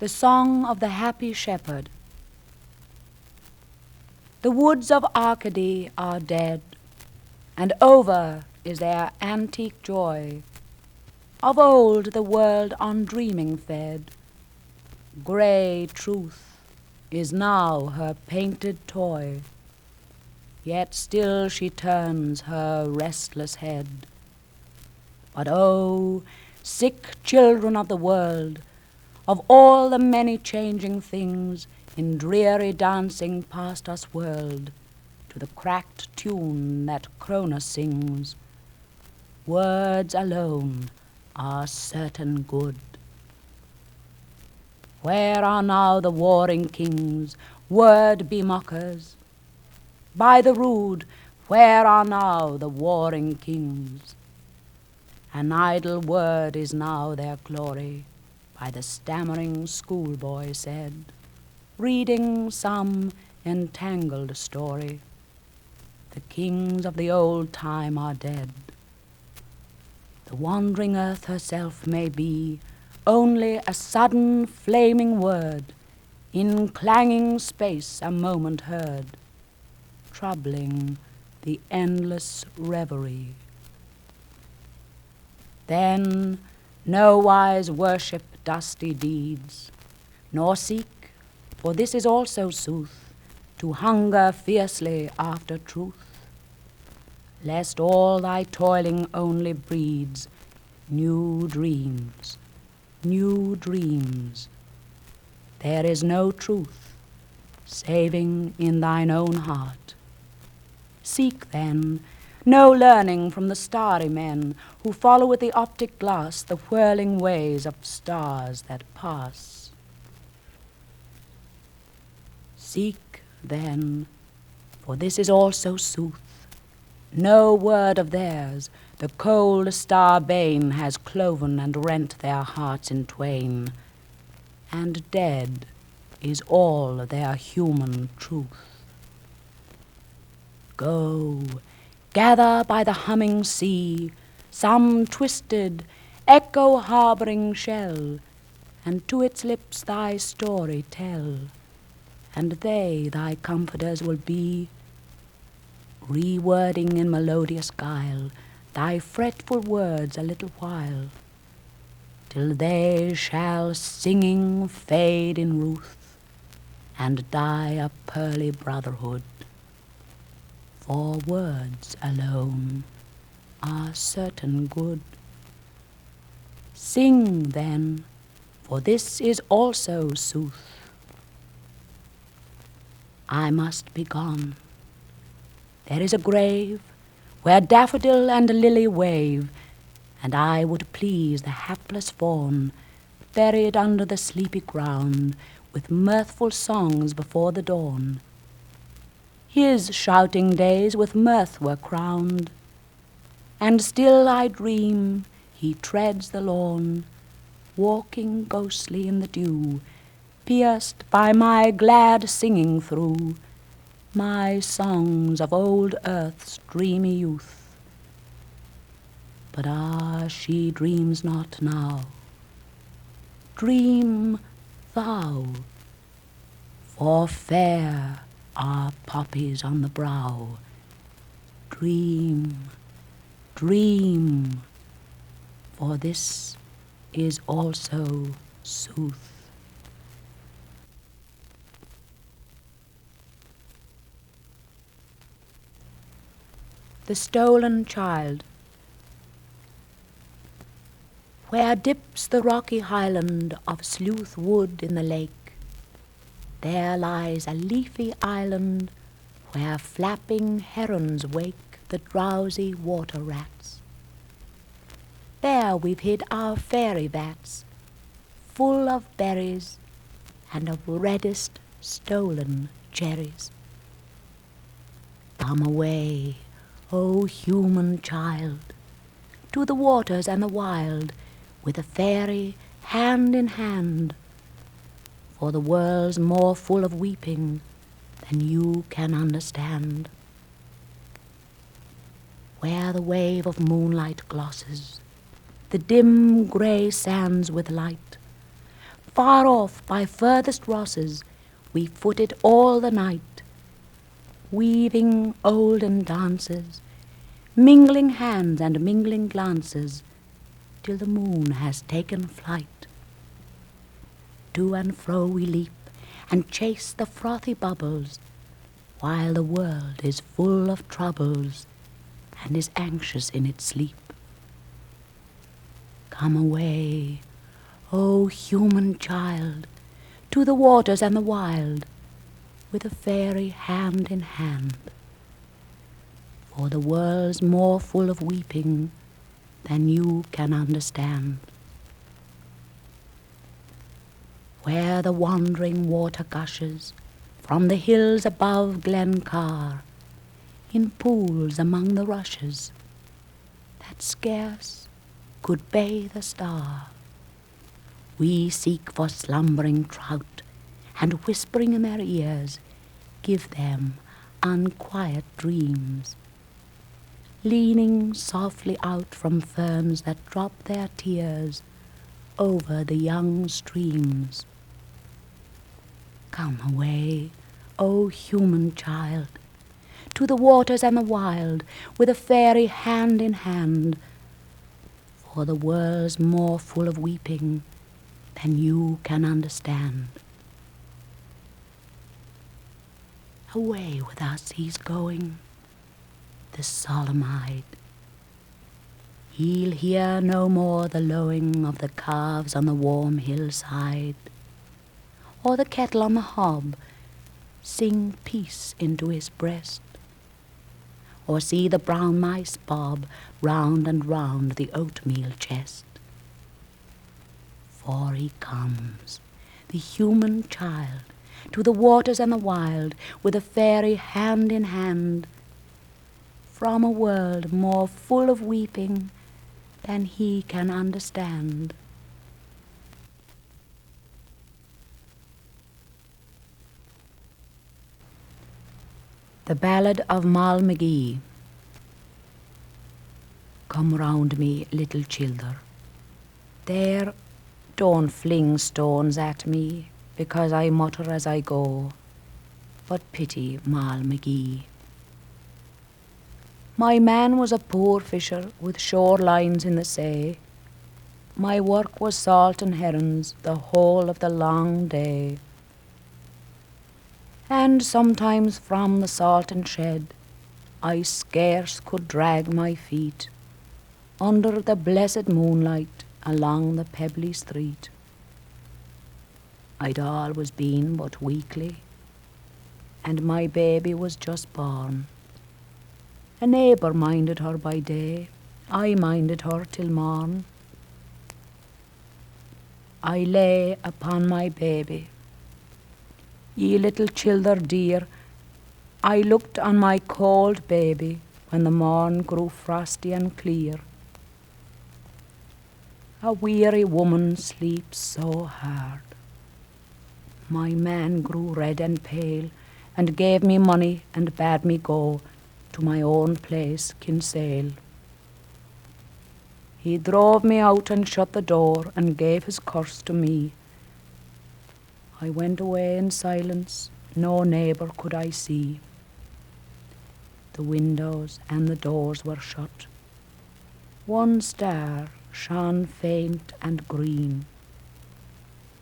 The Song of the Happy Shepherd. The woods of Arcady are dead, and over is their antique joy. Of old the world on dreaming fed, grey truth is now her painted toy, yet still she turns her restless head. But oh, sick children of the world, of all the many changing things in dreary dancing past us whirled, to the cracked tune that Cronus sings, words alone are certain good. Where are now the warring kings, word-be mockers? By the rood, where are now the warring kings? An idle word is now their glory, by the stammering schoolboy said, reading some entangled story. The kings of the old time are dead. The wandering earth herself may be only a sudden flaming word, in clanging space a moment heard, troubling the endless reverie. Then no wise worship dusty deeds, nor seek, for this is also sooth, to hunger fiercely after truth, lest all thy toiling only breeds new dreams, new dreams. There is no truth saving in thine own heart. Seek then no learning from the starry men who follow with the optic glass the whirling ways of stars that pass. Seek then, for this is also sooth, no word of theirs the cold star bane has cloven and rent their hearts in twain, and dead is all their human truth. Go, gather by the humming sea some twisted, echo-harboring shell, and to its lips thy story tell, and they thy comforters will be, rewording in melodious guile thy fretful words a little while, till they shall singing fade in ruth, and die a pearly brotherhood. For words alone are certain good. Sing then, for this is also sooth. I must be gone. There is a grave where daffodil and lily wave, and I would please the hapless fawn, buried under the sleepy ground, with mirthful songs before the dawn. His shouting days with mirth were crowned, and still I dream he treads the lawn, walking ghostly in the dew, pierced by my glad singing through, my songs of old earth's dreamy youth. But ah, she dreams not now. Dream thou, for fair are poppies on the brow. Dream, dream, for this is also sooth. The Stolen Child. Where dips the rocky highland of Sleuth Wood in the lake, there lies a leafy island where flapping herons wake the drowsy water rats. There we've hid our fairy vats, full of berries and of reddest stolen cherries. Come away, O human child, to the waters and the wild, with a fairy hand in hand, for the world's more full of weeping than you can understand. Where the wave of moonlight glosses the dim grey sands with light, Far off by furthest rosses we footed all the night, weaving olden dances, mingling hands and mingling glances, till the moon has taken flight. To and fro we leap and chase the frothy bubbles, while the world is full of troubles and is anxious in its sleep. Come away, O human child, to the waters and the wild, with a fairy hand in hand, for the world's more full of weeping than you can understand. Where the wandering water gushes from the hills above Glencar, in pools among the rushes that scarce could bathe a star, we seek for slumbering trout, and whispering in their ears give them unquiet dreams, leaning softly out from ferns that drop their tears over the young streams. Come away, O human child, to the waters and the wild, with a fairy hand in hand, for the world's more full of weeping than you can understand. Away with us he's going, the solemn-eyed. He'll hear no more the lowing of the calves on the warm hillside, or the kettle on the hob sing peace into his breast, or see the brown mice bob round and round the oatmeal chest. For he comes, the human child, to the waters and the wild, with a fairy hand in hand, from a world more full of weeping than he can understand. The Ballad of Mal McGee. Come round me, little childer. There, don't fling stones at me, because I mutter as I go, but pity Mal McGee. My man was a poor fisher with shore lines in the say. My work was salt and herons the whole of the long day. And sometimes from the salt and shed I scarce could drag my feet under the blessed moonlight along the pebbly street. I'd always been but weakly, and my baby was just born. A neighbour minded her by day, I minded her till morn. I lay upon my baby. Ye little childer dear, I looked on my cold baby when the morn grew frosty and clear. A weary woman sleeps so hard. My man grew red and pale, and gave me money and bade me go to my own place, Kinsale. He drove me out and shut the door and gave his curse to me. I went away in silence, no neighbour could I see. The windows and the doors were shut. One star shone faint and green.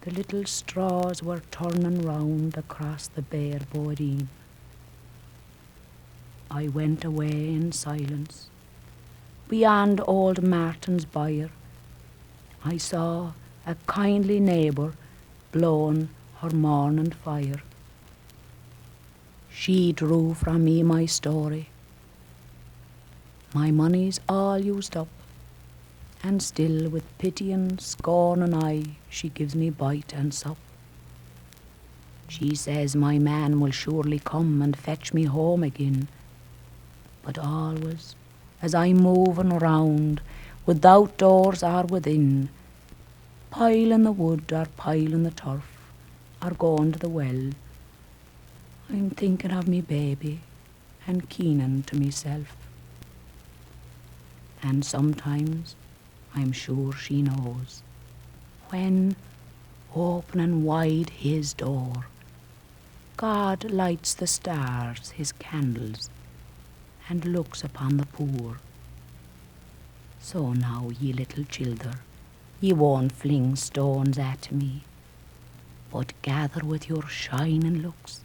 The little straws were turning round across the bare bodine. I went away in silence. Beyond old Martin's byre, I saw a kindly neighbour blowing her morning fire. She drew from me my story. My money's all used up, and still with pity and scorn and eye she gives me bite and sup. She says my man will surely come and fetch me home again, but always as I'm moving round, without doors or within, piling the wood or piling the turf, or going to the well, I'm thinking of me baby and keening to myself. And sometimes I'm sure she knows, when opening wide his door. God lights the stars his candles, and looks upon the poor. So now, ye little childer, ye won't fling stones at me, but gather with your shining looks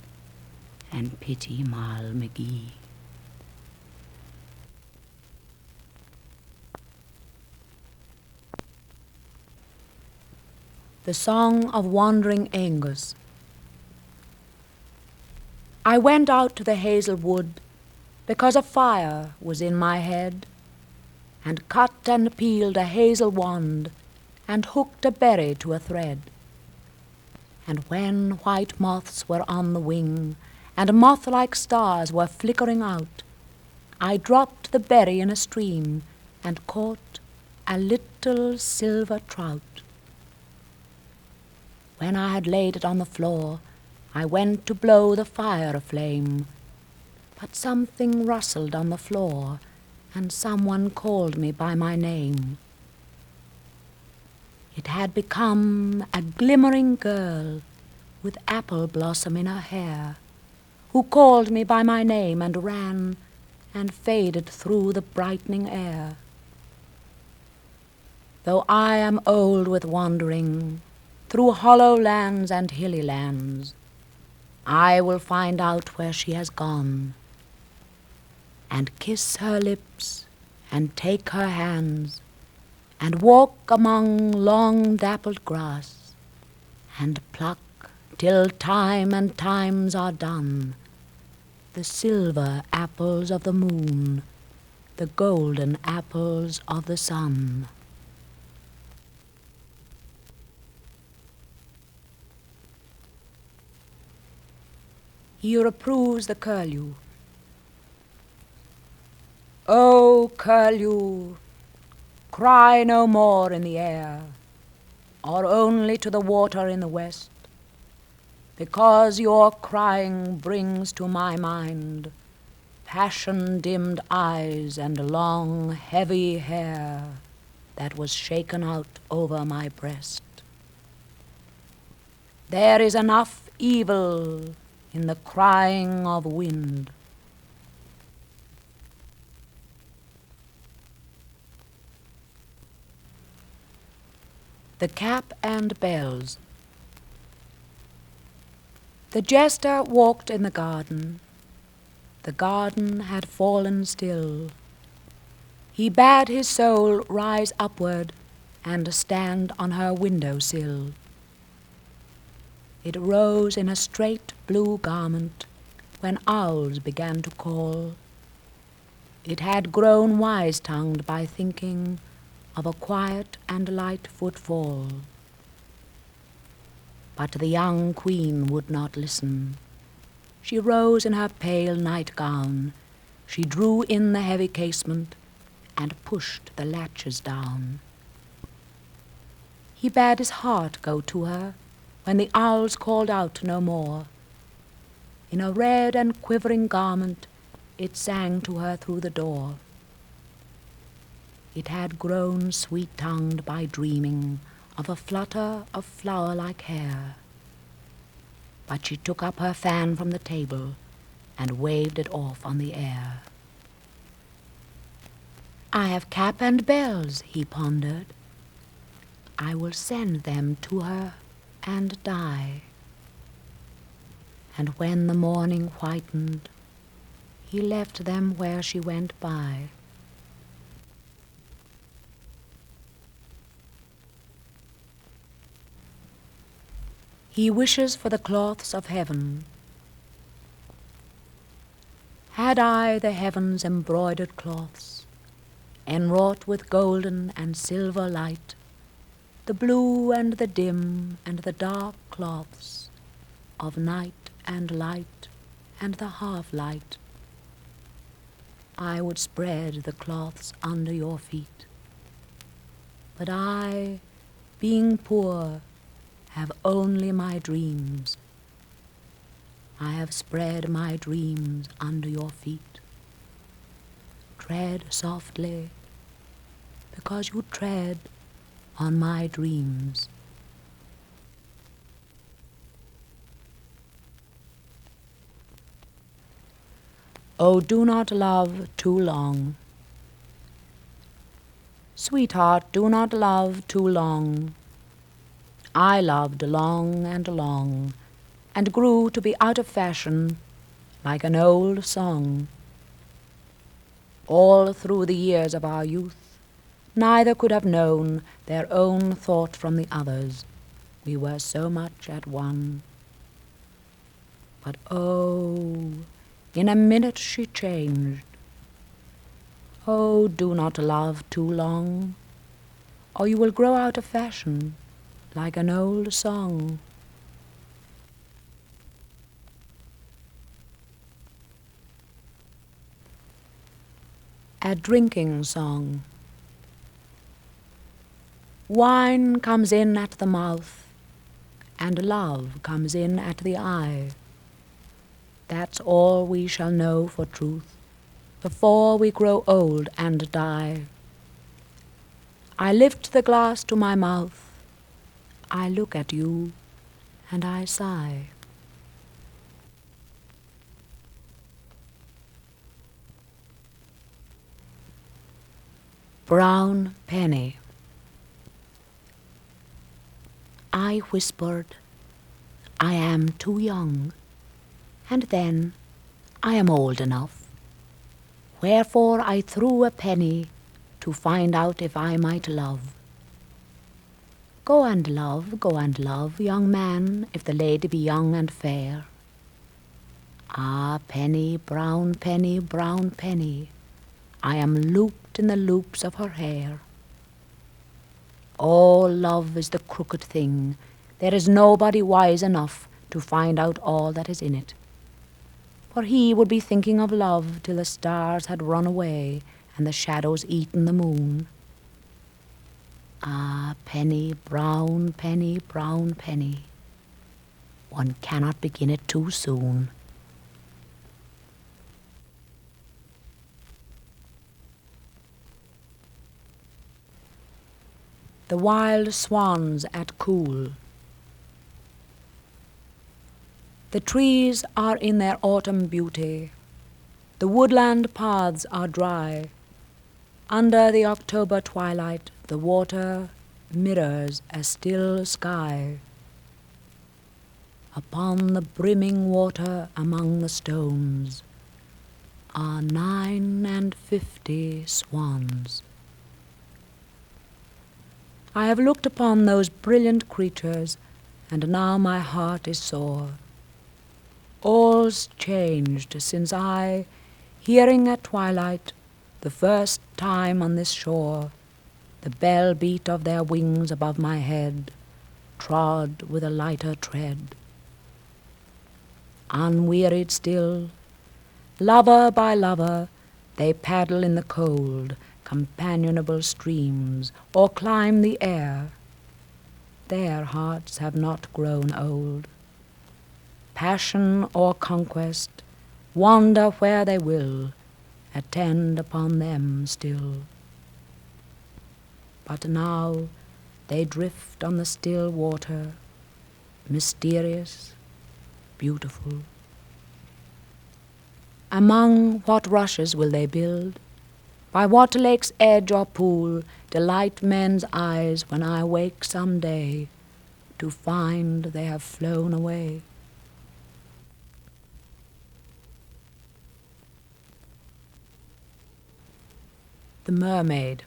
and pity Mal McGee. The Song of Wandering Aengus. I went out to the hazel wood because a fire was in my head, and cut and peeled a hazel wand, and hooked a berry to a thread. And when white moths were on the wing, and moth-like stars were flickering out, I dropped the berry in a stream, and caught a little silver trout. When I had laid it on the floor, I went to blow the fire aflame, but something rustled on the floor, and someone called me by my name. It had become a glimmering girl with apple blossom in her hair, who called me by my name and ran and faded through the brightening air. Though I am old with wandering through hollow lands and hilly lands, I will find out where she has gone, and kiss her lips and take her hands, and walk among long dappled grass, and pluck till time and times are done the silver apples of the moon, the golden apples of the sun. He reproves the curlew. O curlew, cry no more in the air, or only to the water in the west, because your crying brings to my mind passion-dimmed eyes and long, heavy hair that was shaken out over my breast. There is enough evil in the crying of wind. The Cap and Bells. The jester walked in the garden. The garden had fallen still. He bade his soul rise upward and stand on her window sill. It rose in a straight blue garment when owls began to call. It had grown wise-tongued by thinking of a quiet and light footfall. But the young queen would not listen. She rose in her pale nightgown. She drew in the heavy casement and pushed the latches down. He bade his heart go to her when the owls called out no more. In a red and quivering garment it sang to her through the door. It had grown sweet-tongued by dreaming of a flutter of flower-like hair. But she took up her fan from the table and waved it off on the air. I have cap and bells, he pondered. I will send them to her and die. And when the morning whitened, he left them where she went by. He wishes for the cloths of heaven. Had I the heavens' embroidered cloths, enwrought with golden and silver light, the blue and the dim and the dark cloths of night and light and the half-light, I would spread the cloths under your feet. But I, being poor, have only my dreams. I have spread my dreams under your feet. Tread softly, because you tread on my dreams. Oh, do not love too long. Sweetheart, do not love too long. I loved long and long, and grew to be out of fashion, like an old song. All through the years of our youth, neither could have known their own thought from the other's. We were so much at one. But oh, in a minute she changed. Oh, do not love too long, or you will grow out of fashion, like an old song. A drinking song. Wine comes in at the mouth, and love comes in at the eye. That's all we shall know for truth, before we grow old and die. I lift the glass to my mouth, I look at you, and I sigh. Brown penny. I whispered, I am too young, and then I am old enough. Wherefore I threw a penny to find out if I might love. Go and love, young man, if the lady be young and fair. Ah, penny, brown penny, I am looped in the loops of her hair. All love is the crooked thing. There is nobody wise enough to find out all that is in it. For he would be thinking of love till the stars had run away and the shadows eaten the moon. Ah, penny, brown penny, one cannot begin it too soon. The wild swans at cool. The trees are in their autumn beauty. The woodland paths are dry. Under the October twilight, the water mirrors a still sky. Upon the brimming water among the stones are 59 swans. I have looked upon those brilliant creatures, and now my heart is sore. All's changed since I, hearing at twilight, the first time on this shore, the bell beat of their wings above my head, trod with a lighter tread. Unwearied still, lover by lover, they paddle in the cold, companionable streams, or climb the air. Their hearts have not grown old. Passion or conquest, wander where they will, attend upon them still. But now they drift on the still water, mysterious, beautiful. Among what rushes will they build? By what lake's edge or pool delight men's eyes when I wake some day to find they have flown away? The Mermaid.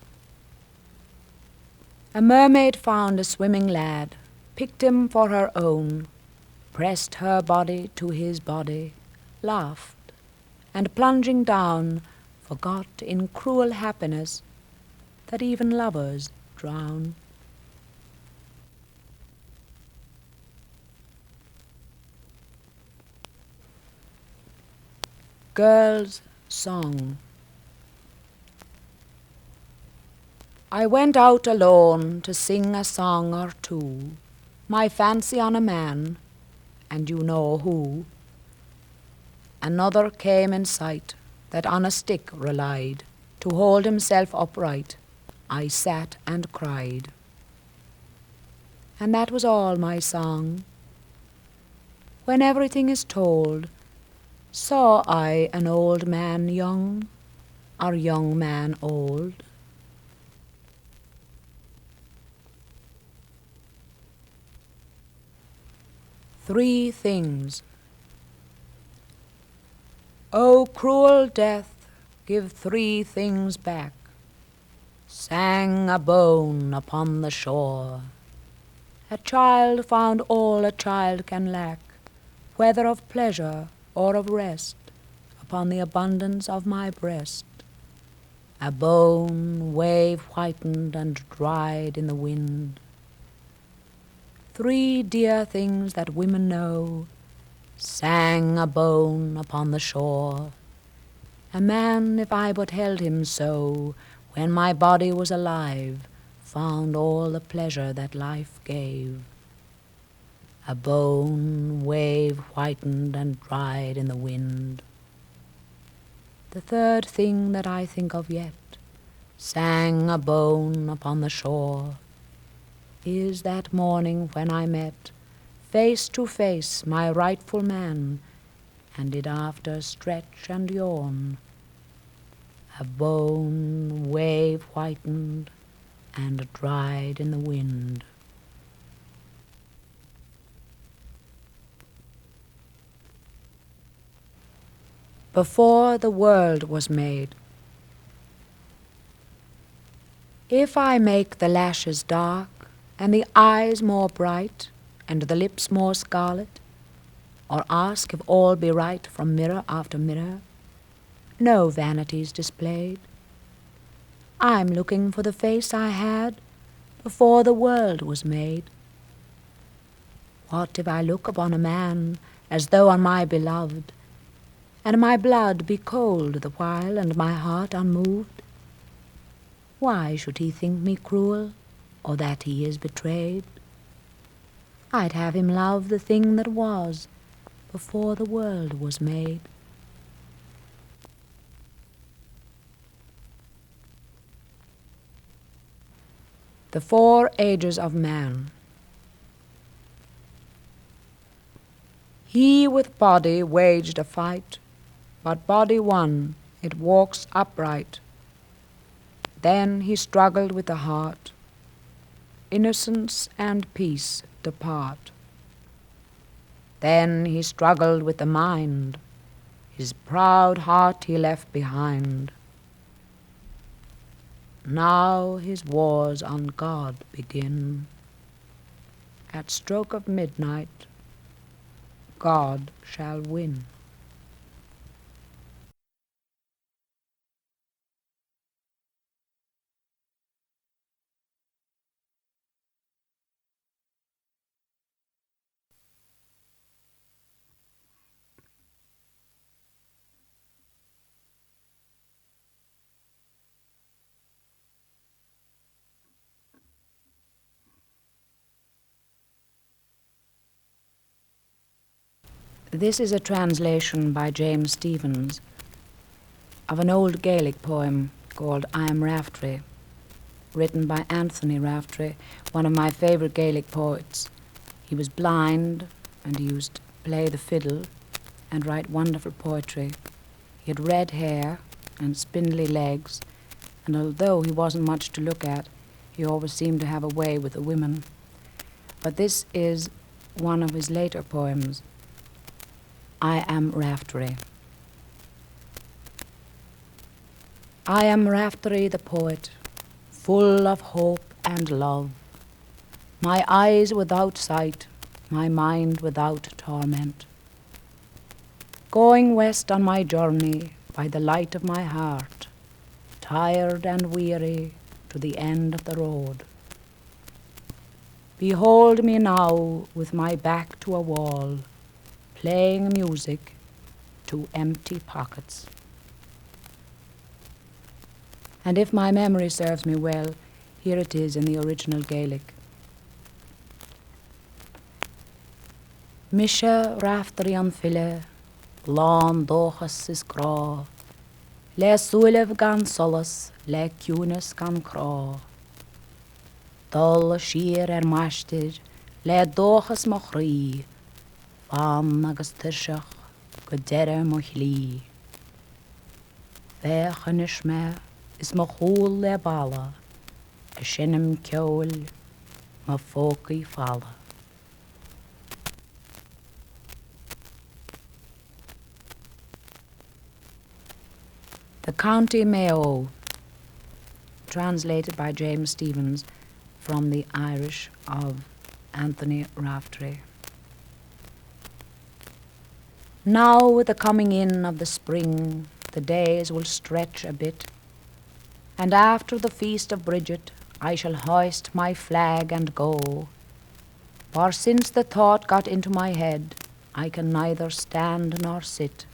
A mermaid found a swimming lad, picked him for her own, pressed her body to his body, laughed, and plunging down, forgot in cruel happiness that even lovers drown. Girl's Song. I went out alone to sing a song or two, my fancy on a man, and you know who. Another came in sight that on a stick relied to hold himself upright. I sat and cried. And that was all my song. When everything is told, Saw I an old man young, or young man old? Three things. O cruel death, give three things back, sang a bone upon the shore. A child found all a child can lack, whether of pleasure or of rest, upon the abundance of my breast. A bone wave-whitened and dried in the wind. Three dear things that women know, sang a bone upon the shore. A man, if I but held him so, when my body was alive, found all the pleasure that life gave. A bone wave-whitened and dried in the wind. The third thing that I think of yet, sang a bone upon the shore, is that morning when I met face to face my rightful man, and did after stretch and yawn. A bone wave-whitened and dried in the wind. Before the world was made. If I make the lashes dark, and the eyes more bright, and the lips more scarlet, or ask if all be right from mirror after mirror, no vanity's displayed. I'm looking for the face I had before the world was made. What if I look upon a man as though on my beloved, and my blood be cold the while and my heart unmoved? Why should he think me cruel, or that he is betrayed? I'd have him love the thing that was before the world was made. The four ages of man. He with body waged a fight, but body won, it walks upright. Then he struggled with the heart, innocence and peace depart. Then he struggled with the mind, his proud heart he left behind. Now his wars on God begin. At stroke of midnight, God shall win. This is a translation by James Stephens of an old Gaelic poem called I Am Raftery, written by Anthony Raftery, one of my favourite Gaelic poets. He was blind, and he used to play the fiddle and write wonderful poetry. He had red hair and spindly legs, and although he wasn't much to look at, he always seemed to have a way with the women. But this is one of his later poems, I Am Raftery. I am Raftery the poet, full of hope and love, my eyes without sight, my mind without torment. Going west on my journey by the light of my heart, tired and weary to the end of the road. Behold me now with my back to a wall, playing music to empty pockets. And if my memory serves me well, here it is in the original Gaelic. Misha raftery an fille, lán dóchas is grá, le súilev gan solas, le cúnas gan crá. Dul siar maistir, le dóchas mo chrí, fan agus tirseach go deire mo chlí. Fechanis me is mo chúl le balla, a sinnim ceol mo fócaí falla. The County Mayo, translated by James Stephens from the Irish of Anthony Raftery. Now with the coming in of the spring, the days will stretch a bit, and after the feast of Bridget I shall hoist my flag and go. For since the thought got into my head, I can neither stand nor sit,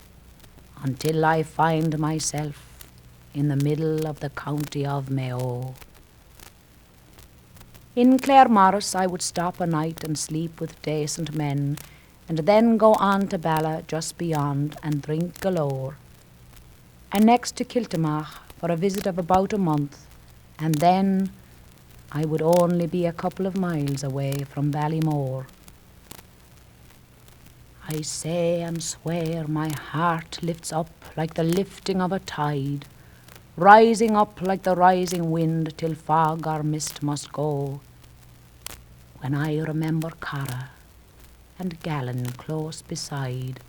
until I find myself in the middle of the county of Mayo. In Claremorris I would stop a night and sleep with decent men, and then go on to Ballad just beyond and drink galore, and next to Kiltimach for a visit of about a month, and then I would only be a couple of miles away from Ballymore. I say and swear my heart lifts up like the lifting of a tide, rising up like the rising wind till fog or mist must go, when I remember Cara and Gallon close beside,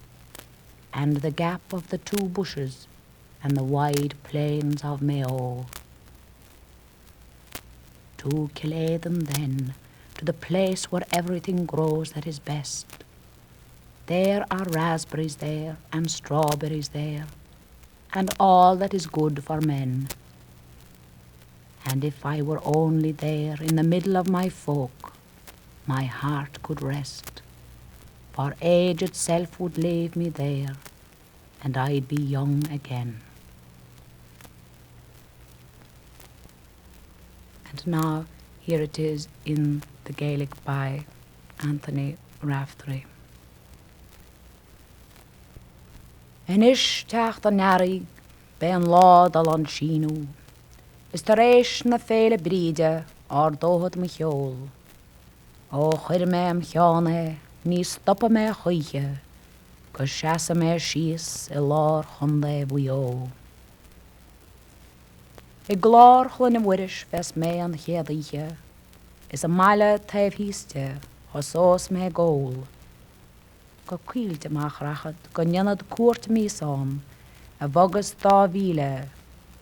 and the gap of the two bushes and the wide plains of Mayo. To Killaden then, to the place where everything grows that is best. There are raspberries there, and strawberries there, and all that is good for men. And if I were only there in the middle of my folk, my heart could rest, for age itself would leave me there, and I'd be young again. And now, here it is in the Gaelic by Anthony Raftery. En is teach an narig be an lád al an sínú, is tar éis na féle bríide ar dóhad me cheol. Ó chuir me am cheánna, ní stoppa me chuige, go seasa me síos I lár chunda bhuió. I glár chun wiris fes me an chéadíche, is a maile taobh híste, os ós me gól. Go cuilte mach rachad, go nyenad cuairt mísán, a bhogus dá bhíle,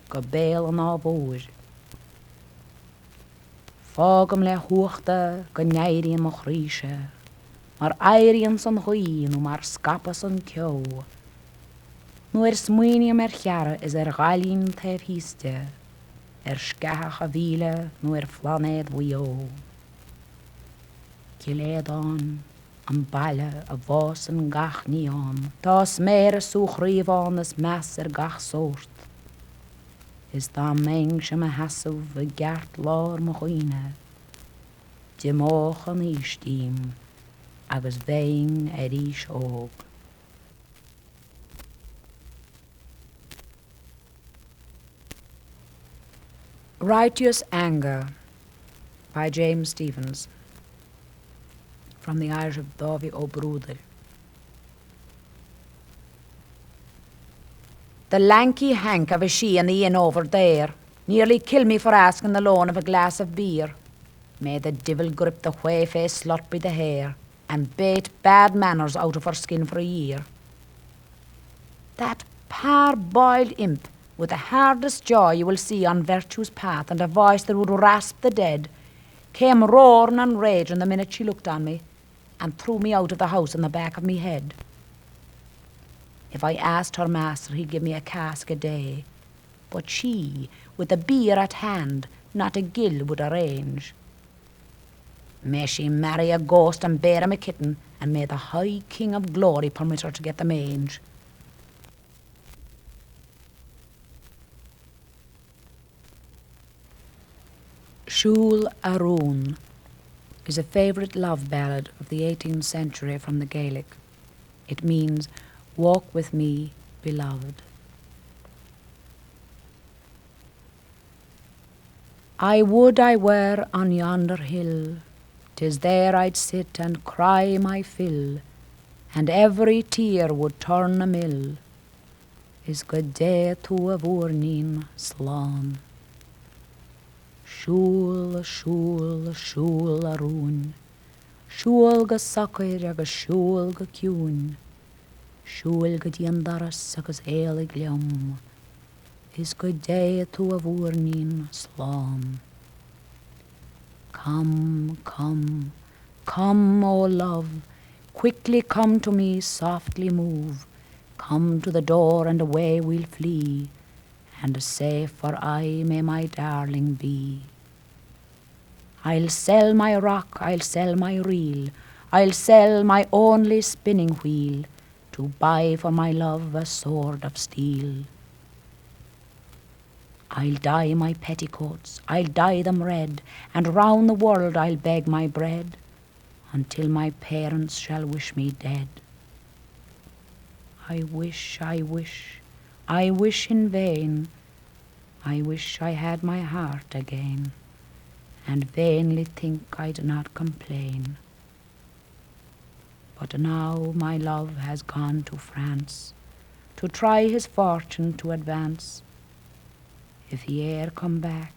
go béal an ábóir. Fágam le huachta go neiríon mo chríise, mar éiríonn san chuoin mar scapa san ceó. Nuair smuoine mar cheara is ghailín taobh híste, scatach a bhíle nuair flanéad bhuió. Kiléadán, an baile a bhás an gach níán, tás mér a súchríomhán is meas gach sórt. Is dá meng sem a hasamh a gceart lár mo chuoine, dimóch an ístím, agus bhéin ís óg. Righteous Anger by James Stephens from the Irish of Dávi O'Brúder. The lanky hank of a she and the inn over there nearly killed me for asking the loan of a glass of beer. May the devil grip the whey-faced slut by the hair and bait bad manners out of her skin for a year. That parboiled imp with the hardest jaw you will see on virtue's path and a voice that would rasp the dead, came roaring and raging the minute she looked on me and threw me out of the house on the back of me head. If I asked her master, he'd give me a cask a day, but she, with the beer at hand, not a gill would arrange. May she marry a ghost and bear him a kitten, and may the high king of glory permit her to get the mange. Siúl Arún is a favourite love ballad of the 18th century from the Gaelic. It means, walk with me, beloved. I would I were on yonder hill, 'tis there I'd sit and cry my fill, and every tear would turn a mill, is good day to a vornin slán. Siúl, siúl, siúl a rún, siúl go socair agus siúl go ciún, siúl go díon daras agus éalaigh liom, is good day to a vornin slán. Come, come, come, O love, quickly come to me, softly move, come to the door and away we'll flee, and safe for aye may my darling be. I'll sell my rock, I'll sell my reel, I'll sell my only spinning wheel, to buy for my love a sword of steel. I'll dye my petticoats, I'll dye them red, and round the world I'll beg my bread, until my parents shall wish me dead. I wish, I wish, I wish in vain, I wish I had my heart again, and vainly think I'd not complain. But now my love has gone to France, to try his fortune to advance. If he e'er come back,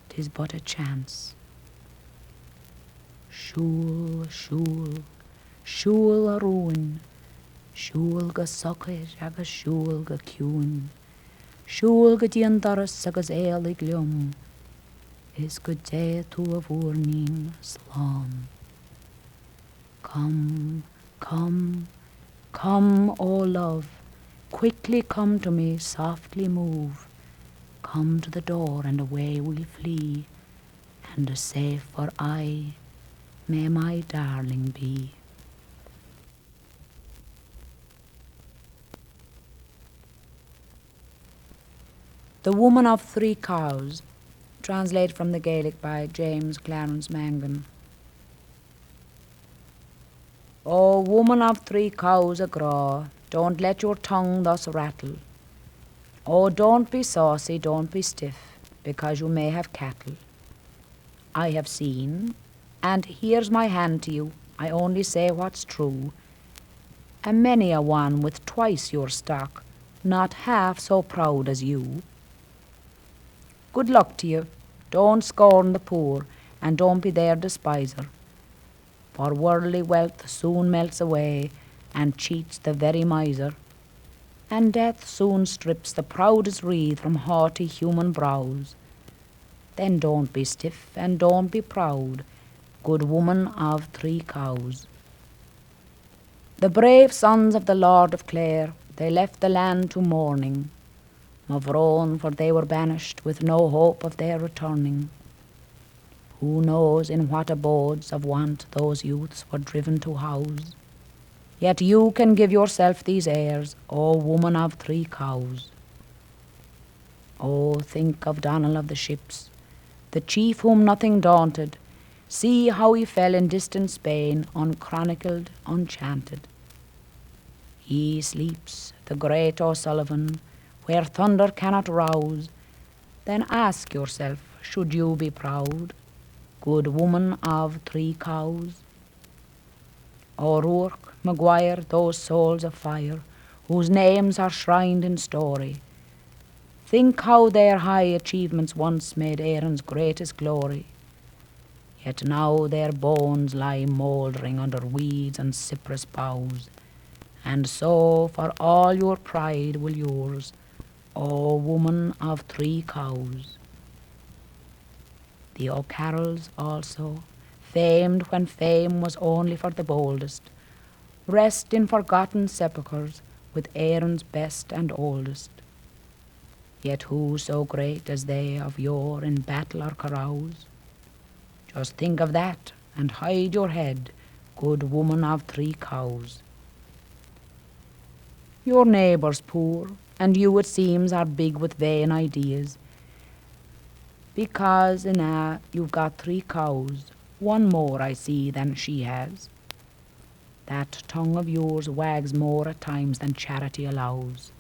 'tis but a chance. Siúl, siúl, siúl a rún, siúl go socair agus siúl go ciún, siúl go díon doras agus éalaigh liom, is good day to a vornin slán. Come, come, come, O love, quickly come to me, softly move, come to the door and away we'll flee, and safe for aye may my darling be. The Woman of Three Cows, translated from the Gaelic by James Clarence Mangan. O woman of three cows agraw, don't let your tongue thus rattle. Oh, don't be saucy, don't be stiff, because you may have cattle. I have seen, and here's my hand to you, I only say what's true, and many a one with twice your stock, not half so proud as you. Good luck to you, don't scorn the poor, and don't be their despiser, for worldly wealth soon melts away, and cheats the very miser, and death soon strips the proudest wreath from haughty human brows. Then don't be stiff and don't be proud, good woman of three cows. The brave sons of the Lord of Clare, they left the land to mourning, Mavrone, for they were banished with no hope of their returning. Who knows in what abodes of want those youths were driven to house? Yet you can give yourself these airs, O woman of three cows. Oh, think of Donald of the ships, the chief whom nothing daunted. See how he fell in distant Spain, unchronicled, unchanted. He sleeps, the great O'Sullivan, where thunder cannot rouse. Then ask yourself, should you be proud, good woman of three cows? O'Rourke, Maguire, those souls of fire, whose names are shrined in story, think how their high achievements once made Erin's greatest glory. Yet now their bones lie mouldering under weeds and cypress boughs, and so for all your pride will yours, O woman of three cows. The O'Carrolls also, famed when fame was only for the boldest, rest in forgotten sepulchres with Erin's best and oldest. Yet who so great as they of yore in battle or carouse? Just think of that and hide your head, good woman of three cows. Your neighbour's poor, and you it seems are big with vain ideas, because you've got three cows, one more I see than she has. That tongue of yours wags more at times than charity allows.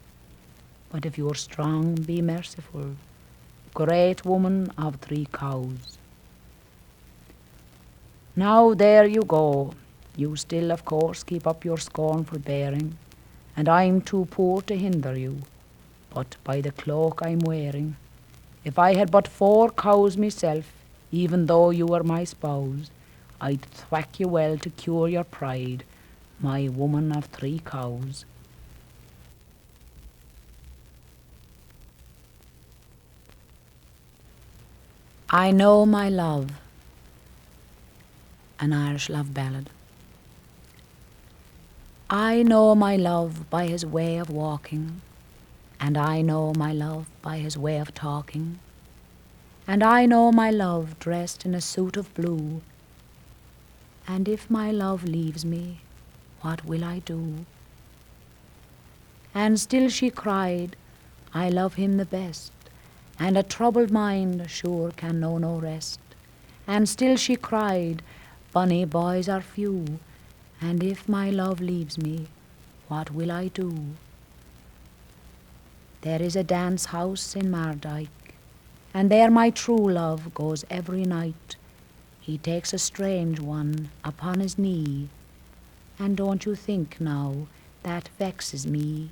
But if you're strong, be merciful, great woman of three cows. Now there you go, You still, of course, keep up your scornful bearing, and I'm too poor to hinder you. But by the cloak I'm wearing, if I had but 4 cows myself, even though you were my spouse, I'd thwack you well to cure your pride, my woman of 3 cows. I Know My Love, an Irish love ballad. I know my love by his way of walking, and I know my love by his way of talking, and I know my love dressed in a suit of blue, and if my love leaves me, what will I do? And still she cried, I love him the best, and a troubled mind sure can know no rest. And still she cried, bonny boys are few, and if my love leaves me, what will I do? There is a dance house in Mardyke, and there my true love goes every night. He takes a strange one upon his knee, and don't you think now that vexes me?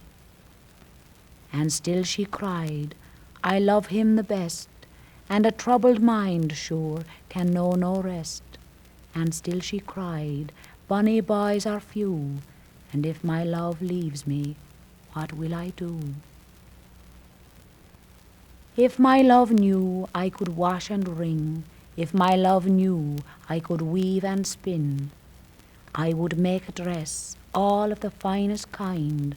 And still she cried, I love him the best, and a troubled mind sure can know no rest. And still she cried, bonny boys are few, and if my love leaves me, what will I do? If my love knew I could wash and wring, if my love knew I could weave and spin, I would make a dress all of the finest kind,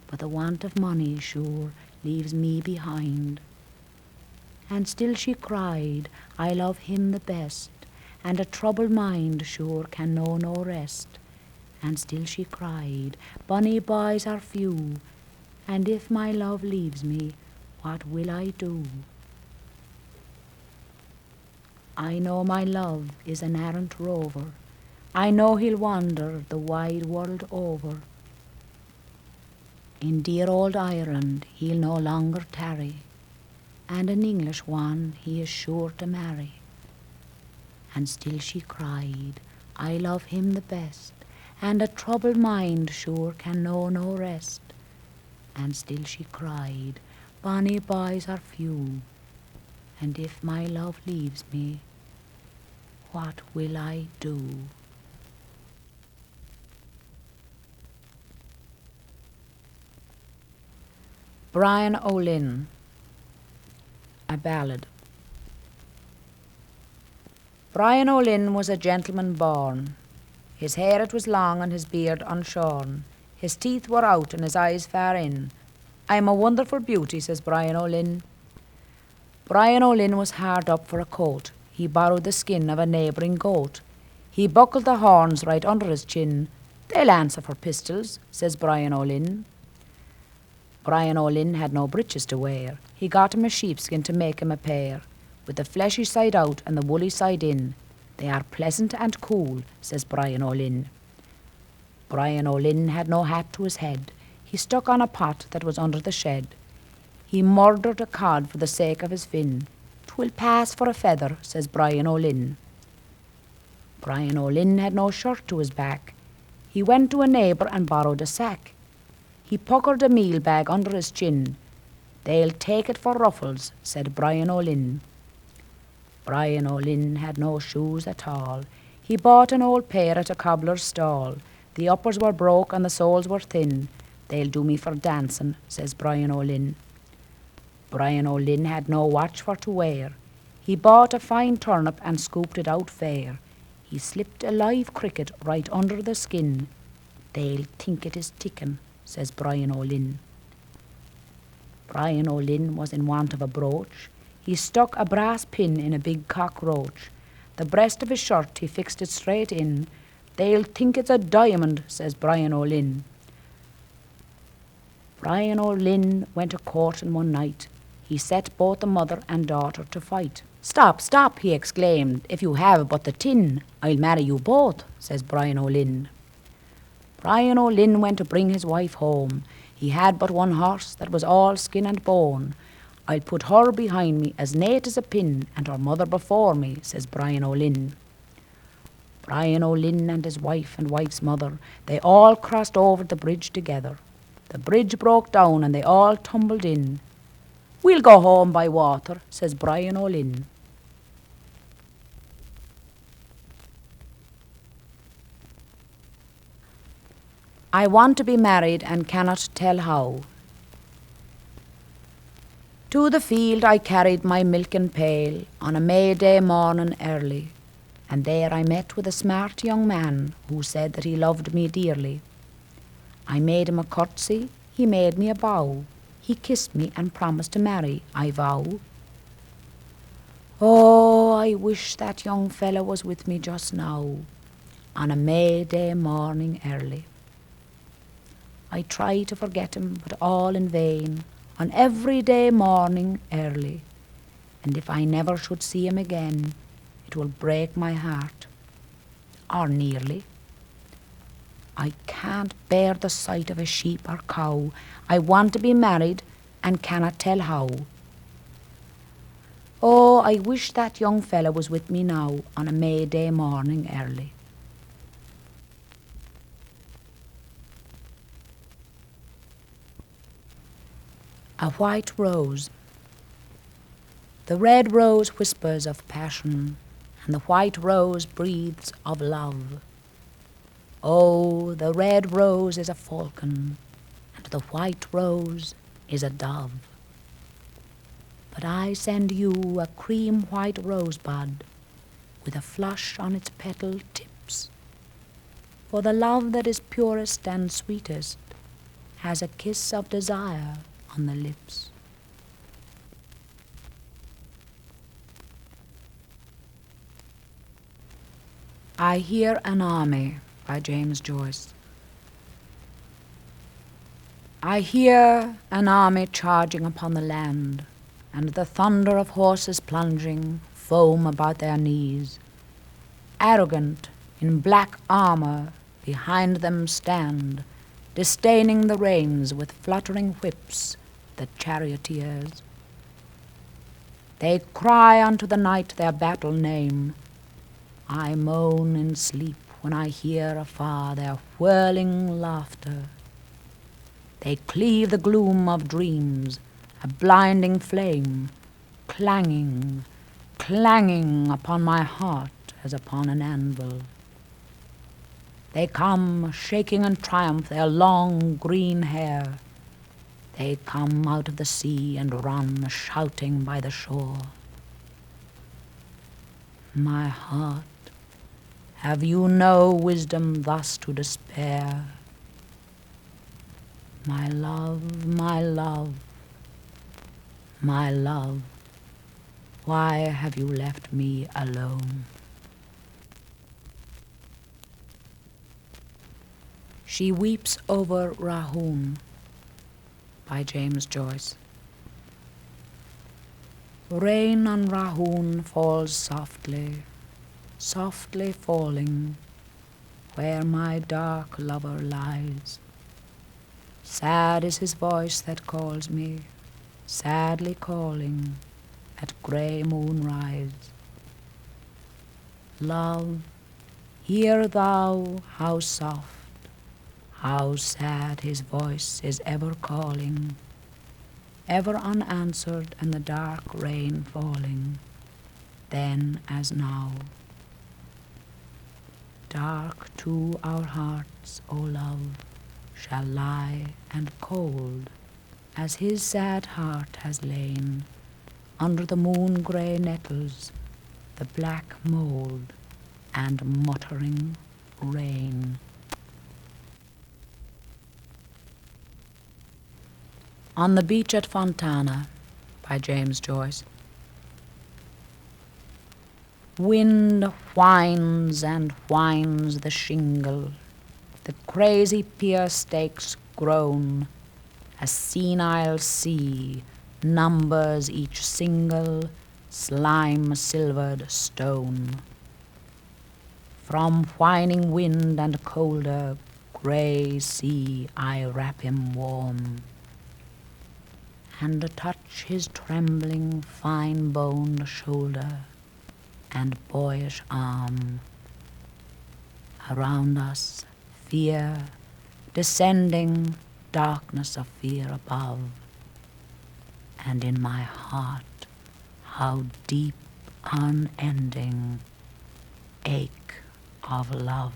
but the want of money sure leaves me behind. And still she cried, I love him the best, and a troubled mind sure can know no rest. And still she cried, bonny boys are few, and if my love leaves me, what will I do? I know my love is an errant rover, I know he'll wander the wide world over. In dear old Ireland he'll no longer tarry, and an English one he is sure to marry. And still she cried, I love him the best, and a troubled mind sure can know no rest. And still she cried, bonny boys are few, and if my love leaves me, what will I do? Brian O'Lynn, a ballad. Brian O'Lynn was a gentleman born. His hair it was long and his beard unshorn. His teeth were out and his eyes far in. I'm a wonderful beauty, says Brian O'Lynn. Brian O'Lynn was hard up for a coat. He borrowed the skin of a neighbouring goat. He buckled the horns right under his chin. They'll answer for pistols, says Brian O'Lynn. Brian O'Lynn had no breeches to wear. He got him a sheepskin to make him a pair, with the fleshy side out and the woolly side in. They are pleasant and cool, says Brian O'Lynn. Brian O'Lynn had no hat to his head. He stuck on a pot that was under the shed. He murdered a cod for the sake of his fin. 'Twill pass for a feather, says Brian O'Lynn. Brian O'Lynn had no shirt to his back. He went to a neighbour and borrowed a sack. He puckered a meal bag under his chin. They'll take it for ruffles, said Brian O'Lynn. Brian O'Lynn had no shoes at all. He bought an old pair at a cobbler's stall. The uppers were broke and the soles were thin. They'll do me for dancing, says Brian O'Lynn. Brian O'Lynn had no watch for to wear. He bought a fine turnip and scooped it out fair. He slipped a live cricket right under the skin. They'll think it is ticking, says Brian O'Lynn. Brian O'Lynn was in want of a brooch. He stuck a brass pin in a big cockroach. The breast of his shirt he fixed it straight in. They'll think it's a diamond, says Brian O'Lynn. Brian O'Lynn went a courting one night. He set both the mother and daughter to fight. Stop, stop, he exclaimed, if you have but the tin, I'll marry you both, says Brian O'Lynn. Brian O'Lynn went to bring his wife home. He had but one horse that was all skin and bone. I'll put her behind me as nate as a pin, and her mother before me, says Brian O'Lynn. Brian O'Lynn and his wife and wife's mother, they all crossed over the bridge together. The bridge broke down and they all tumbled in. "We'll go home by water," says Brian O'Lynn. I want to be married and cannot tell how. To the field I carried my milking pail on a May Day morning early, and there I met with a smart young man who said that he loved me dearly. I made him a curtsy, he made me a bow, he kissed me and promised to marry, I vow. Oh, I wish that young fellow was with me just now, on a May Day morning early. I try to forget him, but all in vain, on every day morning early. And if I never should see him again, it will break my heart, or nearly. I can't bear the sight of a sheep or cow. I want to be married and cannot tell how. Oh, I wish that young fellow was with me now on a May Day morning early. A white rose. The red rose whispers of passion, and the white rose breathes of love. Oh, the red rose is a falcon, and the white rose is a dove. But I send you a cream white rosebud with a flush on its petal tips, for the love that is purest and sweetest has a kiss of desire on the lips. I Hear an Army by James Joyce. I hear an army charging upon the land, and the thunder of horses plunging foam about their knees. Arrogant in black armour behind them stand, disdaining the reins with fluttering whips, the charioteers. They cry unto the night their battle name. I moan in sleep when I hear afar their whirling laughter. They cleave the gloom of dreams, a blinding flame, clanging, clanging upon my heart as upon an anvil. They come shaking in triumph their long green hair. They come out of the sea and run shouting by the shore. My heart, have you no wisdom thus to despair? My love, my love, my love, why have you left me alone? She Weeps Over Rahun by James Joyce. Rain on Rahun falls softly, softly falling, where my dark lover lies. Sad is his voice that calls me, sadly calling at grey moonrise. Love, hear thou how soft, how sad his voice is ever calling, ever unanswered and the dark rain falling, then as now. Dark too our hearts, O love, shall lie and cold, as his sad heart has lain, under the moon-grey nettles, the black mould, and muttering rain. On the Beach at Fontana by James Joyce. Wind whines and whines the shingle, the crazy pier stakes groan, a senile sea numbers each single slime-silvered stone. From whining wind and colder grey sea I wrap him warm, and touch his trembling fine-boned shoulder and boyish arm. Around us, fear, descending, darkness of fear above. And in my heart, how deep, unending ache of love.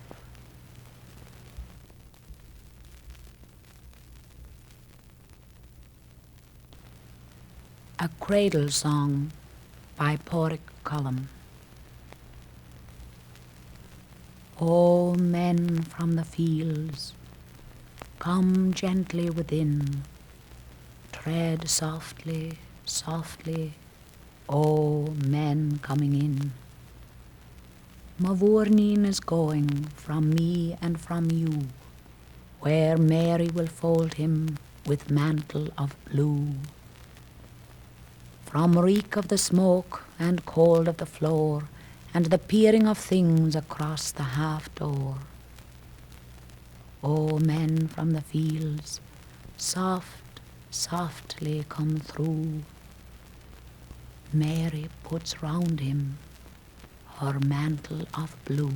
A Cradle Song by Porrick Colum. O men from the fields, come gently within, tread softly, softly, O men coming in. Mavourneen is going from me and from you, where Mary will fold him with mantle of blue. From reek of the smoke and cold of the floor, and the peering of things across the half-door. O men from the fields, soft, softly come through. Mary puts round him her mantle of blue.